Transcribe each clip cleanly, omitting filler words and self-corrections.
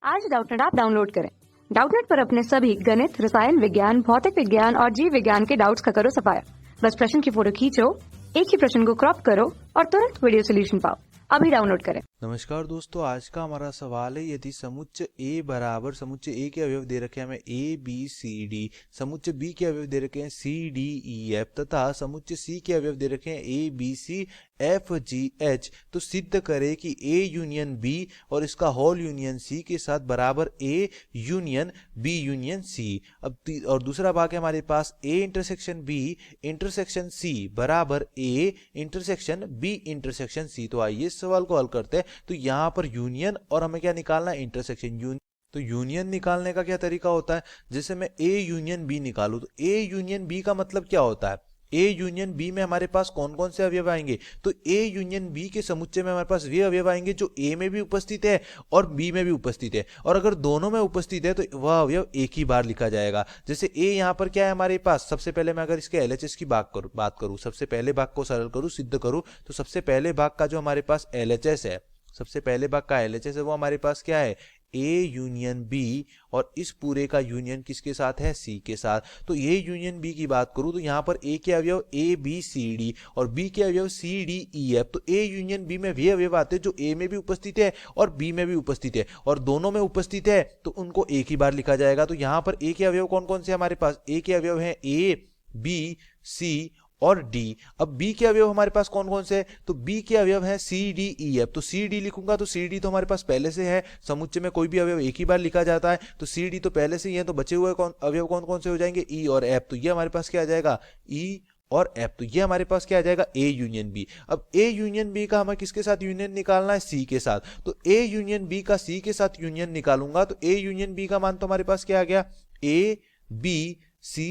आज Doubtnut app download करें। Doubtnut पर अपने सभी गणित, रसायन विज्ञान, भौतिक विज्ञान और जीव विज्ञान के डाउट्स का करो सफाया। बस प्रश्न की फोटो खींचो, एक ही प्रश्न को क्रॉप करो और तुरंत वीडियो सोल्यूशन पाओ। अभी डाउनलोड करें। नमस्कार दोस्तों, आज का हमारा सवाल है यदि समुच्चय A बराबर समुच्चय A के अवयव दे रखे हैं हमें A B C D, समुच्चय B के अवयव दे रखे हैं C D E F तथा समुच्चय C के अवयव दे रखे हैं A B C F G H, तो सिद्ध करें कि A यूनियन B और इसका होल यूनियन C के साथ बराबर A union B union C। अब और दूसरा भाग है हमारे पास A intersection B intersection C बराबर A intersection B intersection C। तो आइए इस सवाल को हल करते हैं। तो यहाँ पर यूनियन और हमें क्या निकालना है, इंटरसेक्शन। तो यूनियन निकालने का क्या तरीका होता है, जैसे मैं A यूनियन B निकालूं तो A यूनियन B का मतलब क्या होता है, A यूनियन B में हमारे पास कौन कौन से अवयव आएंगे, तो A यूनियन B के समुच्चय में हमारे पास वे अवयव आएंगे जो A में भी उपस्थित है और B में भी उपस्थित है, और अगर दोनों में उपस्थित है तो वह अवयव एक ही बार लिखा जाएगा। जैसे A यहाँ पर क्या है हमारे पास, सबसे पहले मैं अगर इसके LHS की बात करूं, सबसे पहले भाग को सरल करूं, सिद्ध करूं, तो सबसे पहले भाग का जो हमारे पास LHS है, सबसे पहले भाग का LHS है वो हमारे पास क्या है, A यूनियन B, और इस पूरे का यूनियन किसके साथ है, C के साथ। तो A यूनियन B की बात करूं तो यहाँ पर A के अवयव A B C D और B के अवयव C D E F। तो A यूनियन B में वे अवयव आते हैं जो A में भी उपस्थित है और B में भी उपस्थित है, और दोनों में उपस्थित है तो उनको एक ही बार लिखा जाएगा। तो यहाँ पर A के अवयव कौन कौन से हमारे पास, A के अवयव है A B C और D। अब B के अवयव हमारे पास कौन कौन से हैं, तो B के अवयव है C D E F। तो C D लिखूंगा तो C D तो हमारे पास पहले से है, समुच्चय में कोई भी अवयव एक ही बार लिखा जाता है, तो C D तो पहले से ही है, तो बचे हुए अवयव कौन कौन से हो जाएंगे, E और F। तो ये हमारे पास क्या आ जाएगा, E और F। तो ये हमारे पास क्या आ जाएगा, A यूनियन B। अब A यूनियन B का हमें किसके साथ यूनियन निकालना है, C के साथ। तो A यूनियन B का C के साथ यूनियन निकालूंगा तो A यूनियन B का मान तो हमारे पास क्या आ गया, A B C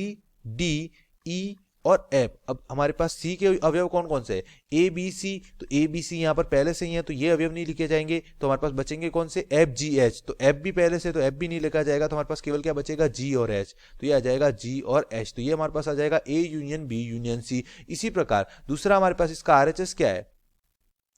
D E और F। अब हमारे पास C के अवयव कौन कौन से हैं, A B C। तो A B C यहाँ पर पहले से ही है तो ये अवयव नहीं लिखे जाएंगे, तो हमारे पास बचेंगे कौन से, F G H। तो F भी पहले से तो F भी नहीं लिखा जाएगा, तो हमारे पास केवल क्या बचेगा, G और H। तो ये आ जाएगा G और H। तो ये हमारे पास आ जाएगा A union B union C। इसी प्रकार दूसरा हमारे पास इसका RHS क्या है,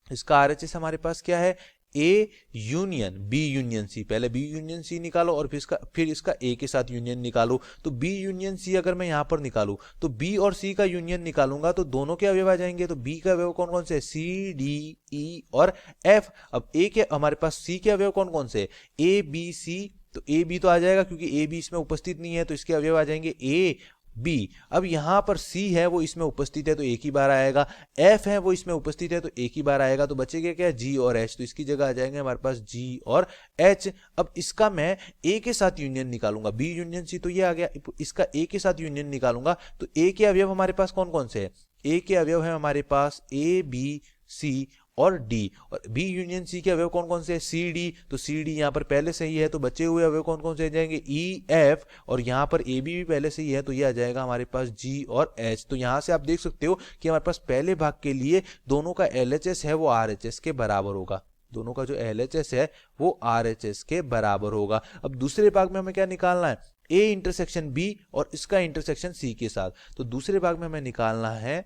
इसका RHS हमारे पास क्या है, A union B union C। पहले B यूनियन C निकालो और फिर इसका A के साथ यूनियन निकालो। तो B यूनियन C अगर मैं यहाँ पर निकालूं तो B और C का यूनियन निकालूंगा तो दोनों के अवयव आ जाएंगे। तो B का अवयव कौन कौन से, C D E और F। अब A के हमारे पास C के अवयव कौन कौन से, A B C। तो A B तो आ जाएगा क्योंकि A B इसमें उपस्थित नहीं है, तो इसके अवयव आ जाएंगे A B। अब यहां पर C है वो इसमें उपस्थित है तो एक ही बार आएगा, F है वो इसमें उपस्थित है तो एक ही बार आएगा, तो बचेगा क्या, G और H। तो इसकी जगह आ जाएंगे हमारे पास G और H। अब इसका मैं A के साथ यूनियन निकालूंगा, B यूनियन C, तो ये आ गया। इसका A के साथ यूनियन निकालूंगा तो A के अवयव हमारे पास कौन कौन से हैं, A के अवयव है हमारे पास A B C और D, और B यूनियन C के अवयव कौन कौन से हैं, C D। तो C D यहाँ पर पहले से ही है तो बचे हुए अवयव कौन कौन से जाएंगे, E F, और यहाँ पर A B भी पहले से ही है तो ये आ जाएगा हमारे पास G और H। तो यहाँ से आप देख सकते हो कि हमारे पास पहले भाग के लिए दोनों का LHS है वो RHS के बराबर होगा, दोनों का जो LHS है वो RHS के बराबर होगा। अब दूसरे भाग में हमें क्या निकालना है, A इंटरसेक्शन B और इसका इंटरसेक्शन C के साथ। तो दूसरे भाग में हमें निकालना है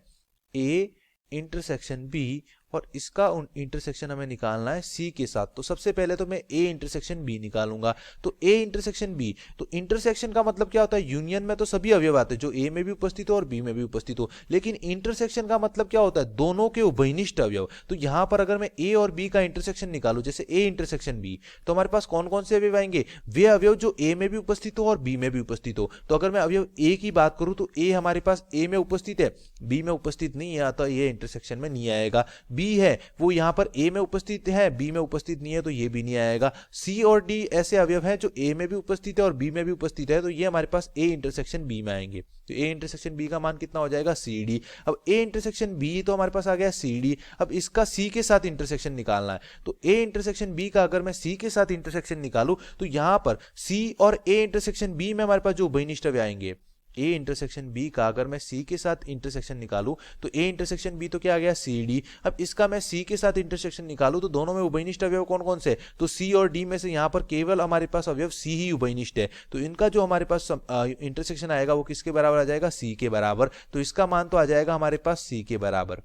A इंटरसेक्शन B और इसका इंटरसेक्शन हमें निकालना है C के साथ। तो सबसे पहले तो मैं A इंटरसेक्शन B निकालूंगा। तो A इंटरसेक्शन B, तो इंटरसेक्शन का मतलब क्या होता है, यूनियन में तो सभी अवयव आते हैं जो A में भी उपस्थित हो और B में भी उपस्थित हो, लेकिन इंटरसेक्शन का मतलब क्या होता है, दोनों के उभयनिष्ठ अवयव। तो यहां पर अगर मैं A और B का इंटरसेक्शन निकालू, जैसे A इंटरसेक्शन B, तो हमारे पास कौन कौन से अवयव आएंगे, वे अवयव जो A में भी उपस्थित हो और B में भी उपस्थित हो। तो अगर मैं अवयव A की बात करूं तो A हमारे पास A में उपस्थित है, B में उपस्थित नहीं है, तो ये इंटरसेक्शन में नहीं आएगा। B है वो यहाँ पर A में उपस्थित है, B में उपस्थित नहीं है, तो ये भी नहीं आएगा। C और D ऐसे अवयव हैं जो A में भी उपस्थित है और B में भी उपस्थित है, तो ये हमारे पास A इंटरसेक्शन B में आएंगे। तो A इंटरसेक्शन B का मान कितना हो जाएगा, CD। अब A इंटरसेक्शन B तो हमारे पास आ गया CD। अब इसका C के साथ इंटरसेक्शन निकालना है, तो A इंटरसेक्शन B का अगर मैं C के साथ इंटरसेक्शन निकालूं तो यहाँ पर C और A इंटरसेक्शन B में हमारे पास जो उभयनिष्ठ अवयव आएंगे, A इंटरसेक्शन B का अगर मैं C के साथ इंटरसेक्शन निकालूं तो A इंटरसेक्शन B तो क्या आ गया, CD। अब इसका मैं C के साथ इंटरसेक्शन निकालूं तो दोनों में उभयनिष्ठ अवयव कौन कौन से, तो C और D में से यहाँ पर केवल हमारे पास अवयव C ही उभयनिष्ठ है, तो इनका जो हमारे पास इंटरसेक्शन आएगा वो किसके बराबर आ जाएगा, C के बराबर। तो इसका मान तो आ जाएगा हमारे पास C के बराबर।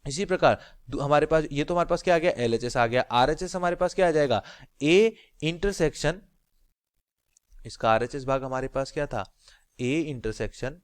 इसी प्रकार हमारे पास ये तो हमारे पास क्या आ गया, LHS आ गया। RHS हमारे पास क्या आ जाएगा, A इंटरसेक्शन, इसका RHS भाग हमारे पास क्या था, A intersection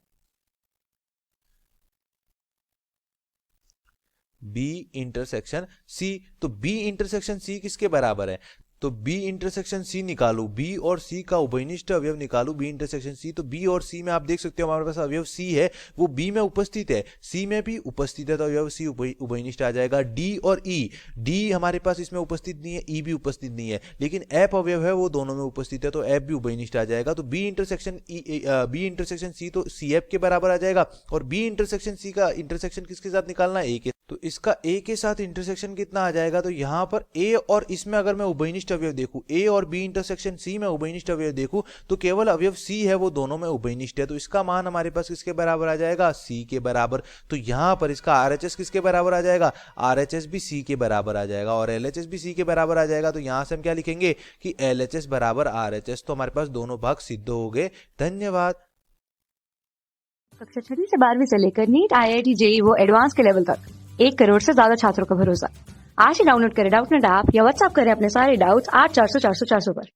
B intersection C। तो B इंटरसेक्शन C किसके बराबर है, तो B इंटरसेक्शन C निकालो, B और C का उभयनिष्ठ अवयव निकालो, B इंटरसेक्शन C। तो B और C में आप देख सकते हो हमारे पास अवयव C है, वो B में उपस्थित है, C में भी उपस्थित है, तो अवयव C उभयनिष्ठ आ जाएगा। D और E, D हमारे पास इसमें उपस्थित नहीं है, E भी उपस्थित नहीं है, लेकिन F अवयव है वो दोनों में उपस्थित है, तो F भी उभयनिष्ठ आ जाएगा। तो B इंटरसेक्शन C तो CF के बराबर आ जाएगा, और B इंटरसेक्शन C का इंटरसेक्शन किसके साथ निकालना है, A के। तो इसका A के साथ इंटरसेक्शन कितना आ जाएगा, तो यहाँ पर A और इसमें अगर मैं उभयनिष्ठ अवयव देखूं, A और B इंटरसेक्शन C में उभयनिष्ठ अवयव देखूं, तो केवल अवयव C है वो दोनों में उभयनिष्ठ है, तो इसका मान हमारे पास किसके बराबर आ जाएगा, C के बराबर। तो यहाँ पर इसका RHS किसके बराबर आ जाएगा, RHS भी C के बराबर आ जाएगा, और LHS भी C के बराबर आ जाएगा। तो यहाँ से हम क्या लिखेंगे कि LHS बराबर RHS। तो हमारे पास दोनों भाग सिद्ध हो गए। धन्यवाद। कक्षा 6वीं से 12वीं से लेकर नीट, IIT, JEE वो एडवांस के लेवल तक 1 करोड़ से ज्यादा छात्रों का भरोसा। आज ही डाउनलोड करें डाउटनेट ऐप या व्हाट्सएप करें अपने सारे डाउट्स 8400 400 400 पर।